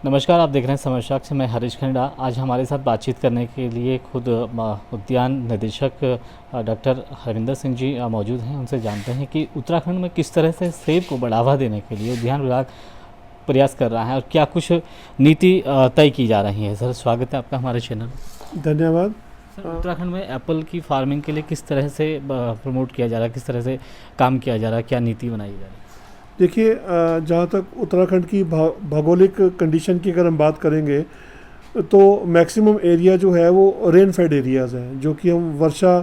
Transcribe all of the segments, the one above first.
नमस्कार, आप देख रहे हैं समय साक्ष्य। मैं हरीश खंडा। आज हमारे साथ बातचीत करने के लिए खुद उद्यान निदेशक डॉक्टर हरविंदर सिंह जी मौजूद हैं। उनसे जानते हैं कि उत्तराखंड में किस तरह से सेब को बढ़ावा देने के लिए उद्यान विभाग प्रयास कर रहा है और क्या कुछ नीति तय की जा रही है। सर, स्वागत है आपका हमारे चैनल में। धन्यवाद। सर, उत्तराखंड में एप्पल की फार्मिंग के लिए किस तरह से प्रमोट किया जा रहा है, किस तरह से काम किया जा रहा है, क्या नीति बनाई जा रही है? देखिए, जहाँ तक उत्तराखंड की भौगोलिक कंडीशन की अगर हम बात करेंगे तो मैक्सिमम एरिया जो है वो रेन फेड एरियाज़ हैं, जो कि हम वर्षा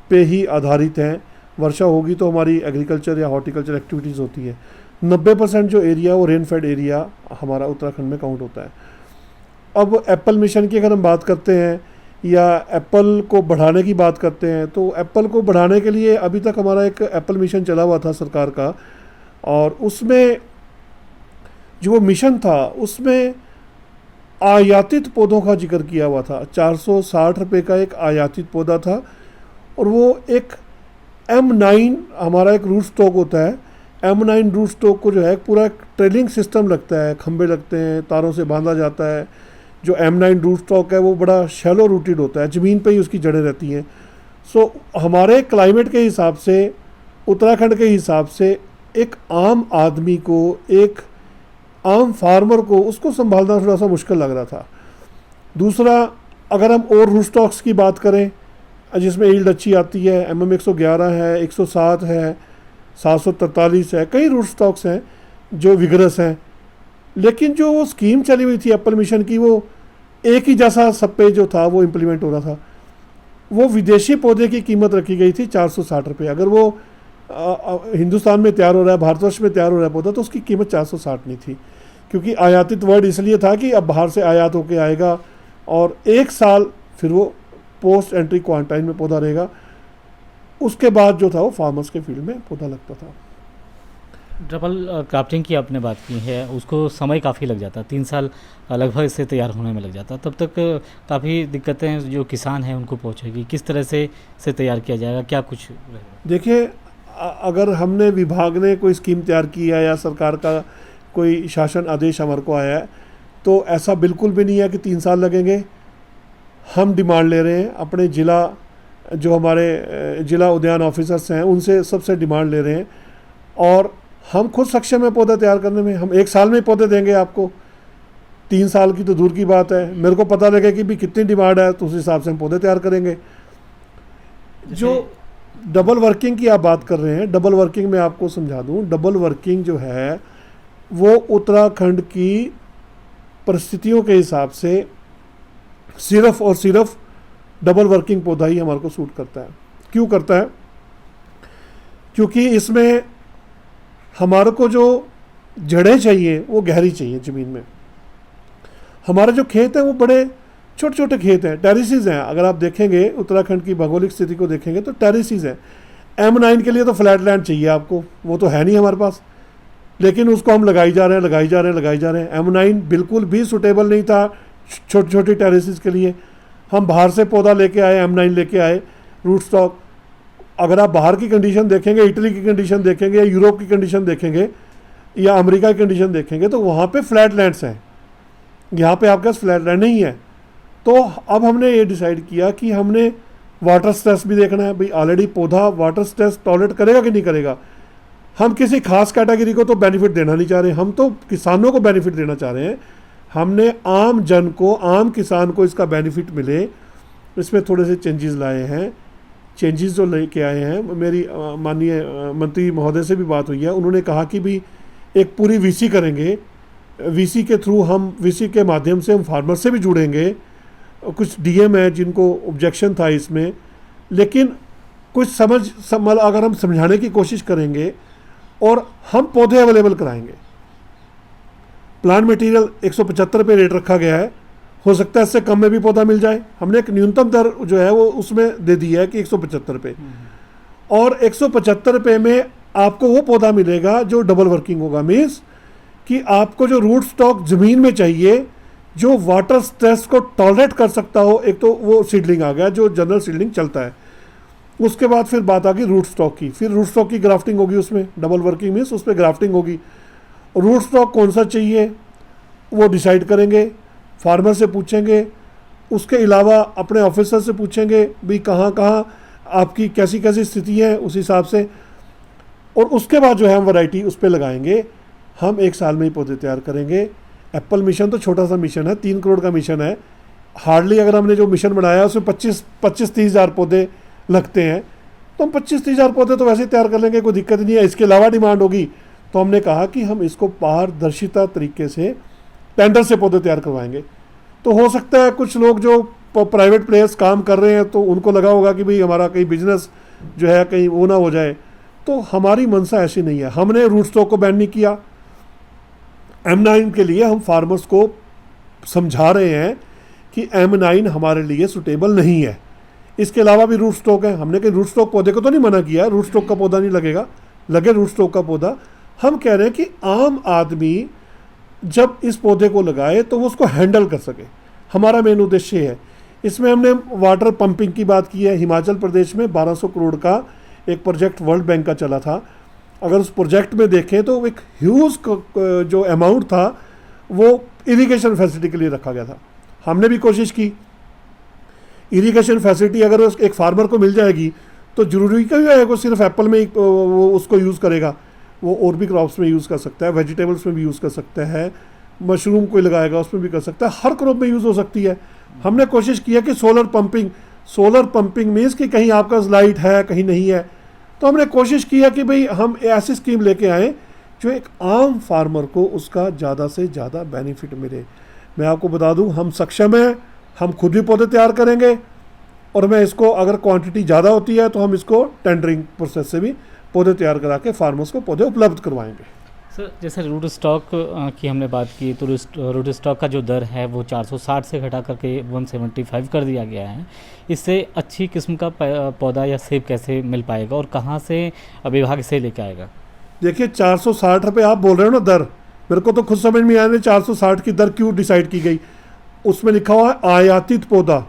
पे ही आधारित हैं। वर्षा होगी तो हमारी एग्रीकल्चर या हॉर्टिकल्चर एक्टिविटीज़ होती है। 90% जो एरिया वो रेन फेड एरिया हमारा उत्तराखंड में काउंट होता है। अब एप्पल मिशन की अगर हम बात करते हैं या एप्पल को बढ़ाने की बात करते हैं, तो एप्पल को बढ़ाने के लिए अभी तक हमारा एक एप्पल मिशन चला हुआ था सरकार का, और उसमें जो वो मिशन था उसमें आयातित पौधों का जिक्र किया हुआ था। 460 रुपये का एक आयातित पौधा था, और वो एक M9 हमारा एक रूट स्टॉक होता है। M9 रूट स्टॉक को जो है पूरा ट्रेलिंग सिस्टम लगता है, खंबे लगते हैं, तारों से बांधा जाता है। जो M9 रूट स्टॉक है वो बड़ा शैलो रूटेड होता है, ज़मीन पे ही उसकी जड़ें रहती हैं। सो हमारे क्लाइमेट के हिसाब से, उत्तराखंड के हिसाब से एक आम आदमी को, एक आम फार्मर को उसको संभालना थोड़ा सा मुश्किल लग रहा था। दूसरा, अगर हम और रूट स्टॉक्स की बात करें जिसमें ईल्ड अच्छी आती है, MM 111 है, 107 है, 743 है, कई रूट स्टॉक्स हैं जो विगरस हैं। लेकिन जो वो स्कीम चली हुई थी एप्पल मिशन की, वो एक ही जैसा सब पे जो था वो इम्प्लीमेंट हो रहा था। वो विदेशी पौधे की कीमत रखी गई थी 460 रुपये। अगर वो हिंदुस्तान में तैयार हो रहा है, भारतवर्ष में तैयार हो रहा है पौधा, तो उसकी कीमत 460 नहीं थी, क्योंकि आयातित वर्ड इसलिए था कि अब बाहर से आयात होके आएगा और 1 साल फिर वो पोस्ट एंट्री क्वारंटाइन में पौधा रहेगा। उसके बाद जो था वो फार्मर्स के फील्ड में पौधा लगता था। डबल क्राफ्टिंग की आपने बात की है, उसको समय काफ़ी लग जाता है, 3 साल लगभग इससे तैयार होने में लग जाता है। तब तक काफ़ी दिक्कतें जो किसान हैं उनको पहुंचेगी। किस तरह से तैयार किया जाएगा, क्या कुछ रहेगा? देखिए, अगर हमने विभाग ने कोई स्कीम तैयार की है या सरकार का कोई शासन आदेश हमारे को आया है, तो ऐसा बिल्कुल भी नहीं है कि 3 साल लगेंगे। हम डिमांड ले रहे हैं अपने ज़िला, जो हमारे ज़िला उद्यान ऑफिसर्स हैं उनसे सबसे डिमांड ले रहे हैं, और हम खुद सक्षम है पौधा तैयार करने में। हम 1 साल में पौधे देंगे आपको, 3 साल की तो दूर की बात है। मेरे को पता लगे कि भी कितनी डिमांड है तो उस हिसाब से हम पौधे तैयार करेंगे। जो डबल वर्किंग की आप बात कर रहे हैं, डबल वर्किंग में आपको समझा दूं, डबल वर्किंग जो है वो उत्तराखंड की परिस्थितियों के हिसाब से सिर्फ और सिर्फ डबल वर्किंग पौधा ही हमारे को सूट करता है। क्यों करता है? क्योंकि इसमें हमारे को जो जड़ें चाहिए वो गहरी चाहिए ज़मीन में। हमारे जो खेत हैं वो बड़े छोटे छोटे खेत हैं, टेरिसेस हैं। अगर आप देखेंगे उत्तराखंड की भौगोलिक स्थिति को देखेंगे तो टेरिसेस हैं। M9 के लिए तो फ्लैट लैंड चाहिए आपको, वो तो है नहीं हमारे पास, लेकिन उसको हम लगाई जा रहे हैं। M9 बिल्कुल भी सुटेबल नहीं था छोटी छोटी टेरिसेस के लिए। हम बाहर से पौधा लेके आए, M9 लेके आए रूट स्टॉक। अगर आप बाहर की कंडीशन देखेंगे, इटली की कंडीशन देखेंगे, या यूरोप की कंडीशन देखेंगे, या अमेरिका की कंडीशन देखेंगे, तो वहाँ पे फ्लैट लैंड्स हैं। यहाँ पे आपके पास फ्लैट लैंड नहीं है। तो अब हमने ये डिसाइड किया कि हमने वाटर स्ट्रेस भी देखना है। भाई ऑलरेडी पौधा वाटर स्ट्रेस टॉलरेट करेगा कि नहीं करेगा। हम किसी खास कैटेगरी को तो बेनिफिट देना नहीं चाह रहे, हम तो किसानों को बेनिफिट देना चाह रहे हैं। हमने आम जन को, आम किसान को इसका बेनिफिट मिले, इसमें थोड़े से चेंजेस लाए हैं। चेंजेस जो लेके आए हैं, मेरी माननीय मंत्री महोदय से भी बात हुई है। उन्होंने कहा कि भी एक पूरी VC करेंगे, VC के थ्रू हम, VC के माध्यम से हम फार्मर से भी जुड़ेंगे। कुछ DM है जिनको ऑब्जेक्शन था इसमें, लेकिन कुछ अगर हम समझाने की कोशिश करेंगे और हम पौधे अवेलेबल कराएंगे। प्लांट मटेरियल 175 रुपये रेट रखा गया है, हो सकता है इससे कम में भी पौधा मिल जाए। हमने एक न्यूनतम दर जो है वो उसमें दे दी है कि 175 रुपये, और 175 रुपये में आपको वो पौधा मिलेगा जो डबल वर्किंग होगा। मीन्स कि आपको जो रूट स्टॉक ज़मीन में चाहिए, जो वाटर स्ट्रेस को टॉलरेट कर सकता हो, एक तो वो सीडलिंग आ गया जो जनरल सीडलिंग चलता है। उसके बाद फिर बात आ गई रूट स्टॉक की। फिर रूट स्टॉक की ग्राफ्टिंग होगी, उसमें डबल वर्किंग मीन्स उस पर ग्राफ्टिंग होगी। रूट स्टॉक कौन सा चाहिए वो डिसाइड करेंगे, फार्मर से पूछेंगे, उसके अलावा अपने ऑफिसर से पूछेंगे भी कहाँ कहाँ आपकी कैसी कैसी स्थिति है उस हिसाब से, और उसके बाद जो है हम वैरायटी उस पर लगाएंगे। हम 1 साल में ही पौधे तैयार करेंगे। एप्पल मिशन तो छोटा सा मिशन है, 3 करोड़ का मिशन है। हार्डली अगर हमने जो मिशन बनाया है उसमें 25-30 हज़ार पौधे लगते हैं, तो हम 25-30 हज़ार पौधे तो वैसे ही तैयार कर लेंगे, कोई दिक्कत नहीं है। इसके अलावा डिमांड होगी तो हमने कहा कि हम इसको पारदर्शिता तरीके से टेंडर से पौधे तैयार करवाएंगे। तो हो सकता है कुछ लोग जो प्राइवेट प्लेयर्स काम कर रहे हैं तो उनको लगा होगा कि भाई हमारा कहीं बिजनेस जो है कहीं वो ना हो जाए, तो हमारी मंशा ऐसी नहीं है। हमने रूट स्टॉक को बैन नहीं किया। M9 के लिए हम फार्मर्स को समझा रहे हैं कि M9 हमारे लिए सुटेबल नहीं है। इसके अलावा भी रूट स्टॉक है, हमने कहीं रूट स्टॉक पौधे को तो नहीं मना किया, रूट स्टॉक का पौधा नहीं लगेगा, लगे रूट स्टॉक का पौधा। हम कह रहे हैं कि आम आदमी जब इस पौधे को लगाए तो वो उसको हैंडल कर सके, हमारा मेन उद्देश्य है। इसमें हमने वाटर पंपिंग की बात की है। हिमाचल प्रदेश में 1200 करोड़ का एक प्रोजेक्ट वर्ल्ड बैंक का चला था। अगर उस प्रोजेक्ट में देखें तो एक ह्यूज जो अमाउंट था वो इरिगेशन फैसिलिटी के लिए रखा गया था। हमने भी कोशिश की, इरिगेशन फैसिलिटी अगर एक फार्मर को मिल जाएगी तो ज़रूरी क्यों है वो सिर्फ एप्पल में ही वो उसको यूज़ करेगा, वो और भी क्रॉप्स में यूज़ कर सकता है, वेजिटेबल्स में भी यूज़ कर सकता है, मशरूम कोई लगाएगा उसमें भी कर सकता है, हर क्रॉप में यूज़ हो सकती है। हमने कोशिश की है कि सोलर पंपिंग मीन्स कि कहीं आपका लाइट है कहीं नहीं है, तो हमने कोशिश की है कि भाई हम ऐसी स्कीम लेके आए जो एक आम फार्मर को उसका ज़्यादा से ज़्यादा बेनिफिट मिले। मैं आपको बता दूं हम सक्षम हैं, हम खुद भी पौधे तैयार करेंगे, और मैं इसको अगर क्वांटिटी ज़्यादा होती है तो हम इसको टेंडरिंग प्रोसेस से भी पौधे तैयार करा के फार्मर्स को पौधे उपलब्ध करवाएंगे। सर जैसे रूट स्टॉक की हमने बात की, तो रूट स्टॉक का जो दर है वो 460 से घटा करके 175 कर दिया गया है। इससे अच्छी किस्म का पौधा या सेब कैसे मिल पाएगा और कहाँ से विभाग से लेके आएगा? देखिए 460 रुपये आप बोल रहे हो ना दर, मेरे को तो खुद समझ में आया नहीं 460 की दर क्यों डिसाइड की गई। उसमें लिखा हुआ है आयातित पौधा।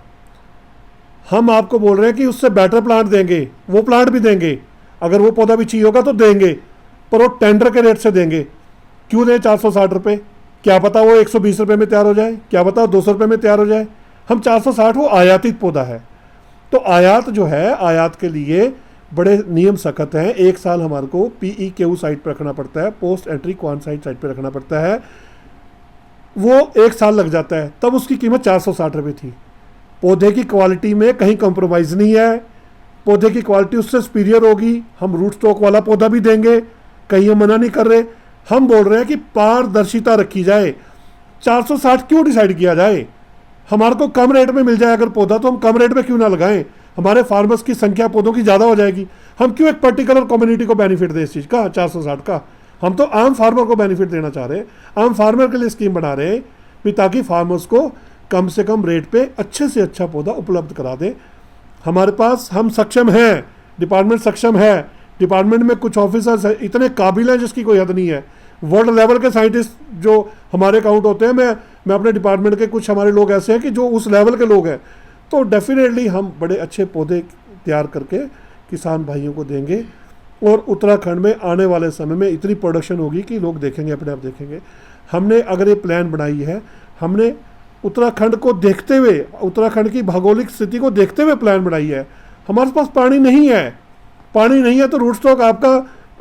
हम आपको बोल रहे हैं कि उससे बेटर प्लांट देंगे, वो प्लांट भी देंगे, अगर वो पौधा भी चाहिए होगा तो देंगे, पर वो टेंडर के रेट से देंगे। क्यों दें 460 रुपये? क्या पता वो 120 रुपये में तैयार हो जाए, क्या पता 200 रुपये में तैयार हो जाए। हम 460, वो आयातित पौधा है। तो आयात जो है, आयात के लिए बड़े नियम सख्त हैं। 1 साल हमारे को PEQ साइट पर रखना पड़ता है, पोस्ट एंट्री क्वानसाइट साइट पर रखना पड़ता है, वो 1 साल लग जाता है। तब उसकी कीमत 460 रुपये थी। पौधे की क्वालिटी में कहीं कंप्रोमाइज़ नहीं है, पौधे की क्वालिटी उससे सुपीरियर होगी। हम रूट स्टॉक वाला पौधा भी देंगे, कहीं हम मना नहीं कर रहे। हम बोल रहे हैं कि पारदर्शिता रखी जाए। 460 क्यों डिसाइड किया जाए? हमारे को कम रेट में मिल जाए अगर पौधा, तो हम कम रेट में क्यों ना लगाएं? हमारे फार्मर्स की संख्या पौधों की ज़्यादा हो जाएगी। हम क्यों एक पर्टिकुलर कम्युनिटी को बेनिफिट दें इस चीज़ का 460 का? हम तो आम फार्मर को बेनिफिट देना चाह रहे हैं, आम फार्मर के लिए स्कीम बना रहे हैं भी, ताकि फार्मर्स को कम से कम रेट पे अच्छे से अच्छा पौधा उपलब्ध करा दें। हमारे पास हम सक्षम हैं, डिपार्टमेंट सक्षम है, डिपार्टमेंट में कुछ ऑफिसर्स इतने काबिल हैं जिसकी कोई हद नहीं है। वर्ल्ड लेवल के साइंटिस्ट जो हमारे अकाउंट होते हैं, मैं अपने डिपार्टमेंट के कुछ हमारे लोग ऐसे हैं कि जो उस लेवल के लोग हैं। तो डेफिनेटली हम बड़े अच्छे पौधे तैयार करके किसान भाइयों को देंगे, और उत्तराखंड में आने वाले समय में इतनी प्रोडक्शन होगी कि लोग देखेंगे, अपने आप देखेंगे। हमने अगर ये प्लान बनाई है, हमने उत्तराखंड को देखते हुए, उत्तराखंड की भौगोलिक स्थिति को देखते हुए प्लान बनाई है। हमारे पास पानी नहीं है, पानी नहीं है तो रूट स्टॉक आपका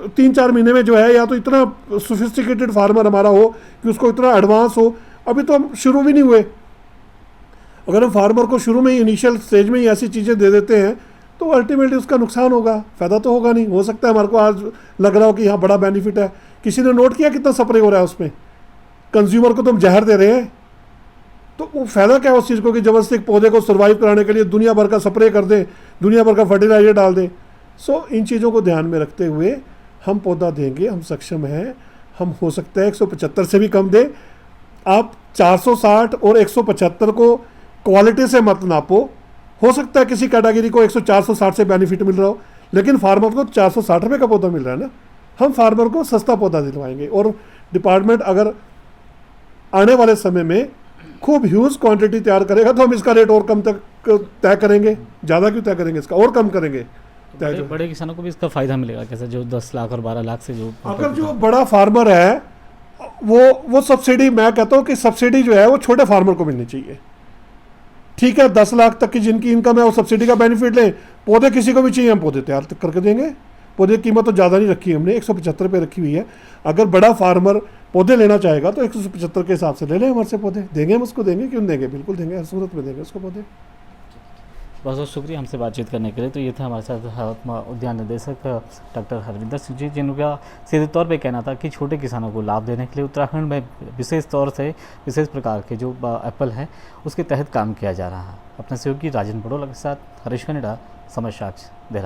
3-4 महीने में जो है, या तो इतना सोफिस्टिकेटेड फार्मर हमारा हो कि उसको इतना एडवांस हो, अभी तो हम शुरू भी नहीं हुए। अगर हम फार्मर को शुरू में ही, इनिशियल स्टेज में ही ऐसी चीज़ें दे देते हैं तो अल्टीमेटली उसका नुकसान होगा, फ़ायदा तो होगा नहीं। हो सकता है हमारे को आज लग रहा हो कि हाँ बड़ा बेनिफिट है, किसी ने नोट किया कितना स्प्रे हो रहा है उसमें, कंज्यूमर को तो हम जहर दे रहे हैं, तो वो फ़ायदा क्या है उस चीज़ को कि ज़बरदस्ती पौधे को सर्वाइव कराने के लिए दुनिया भर का स्प्रे कर दें, दुनिया भर का फर्टिलाइजर डाल दें। सो इन चीज़ों को ध्यान में रखते हुए हम पौधा देंगे, हम सक्षम हैं। हम हो सकता है 175 से भी कम दें। आप 460 और 175 को क्वालिटी से मत नापो। हो सकता है किसी कैटेगरी को 460 से बेनिफिट मिल रहा हो, लेकिन फार्मर को 460 रुपये का पौधा मिल रहा है ना। हम फार्मर को सस्ता पौधा दिलवाएंगे, और डिपार्टमेंट अगर आने वाले समय में खूब ह्यूज क्वांटिटी तैयार करेगा तो हम इसका रेट और कम तक तय करेंगे। ज़्यादा क्यों तय करेंगे, इसका और कम करेंगे। बड़े किसानों को भी इसका फ़ायदा मिलेगा कैसे, जो 10 लाख और 12 लाख से जो अगर जो बड़ा फार्मर है वो सब्सिडी, मैं कहता हूँ कि सब्सिडी जो है वो छोटे फार्मर को मिलनी चाहिए। ठीक है, 10 लाख तक की जिनकी इनकम है वो सब्सिडी का बेनिफिट लें। पौधे किसी को भी चाहिए हम पौधे तैयार करके देंगे। पौधे की कीमत तो ज़्यादा नहीं रखी हमने, 175 रुपये रखी हुई है। अगर बड़ा फार्मर पौधे लेना चाहेगा तो 175 के हिसाब से ले लें हमारे से पौधे, देंगे हम उसको, देंगे क्यों देंगे, बिल्कुल देंगे, हर सूरत में देंगे उसको पौधे। बहुत बहुत शुक्रिया हमसे बातचीत करने के लिए। तो ये था हमारे साथ उद्यान निदेशक डॉक्टर हरविंदर सिंह जी, जिनका सीधे तौर पे कहना था कि छोटे किसानों को लाभ देने के लिए उत्तराखंड में विशेष तौर से विशेष प्रकार के जो एप्पल है उसके तहत काम किया जा रहा है। अपने सहयोगी राजन बड़ोला के साथ हरीश कनेडा, समय साक्ष्य, देहरादून।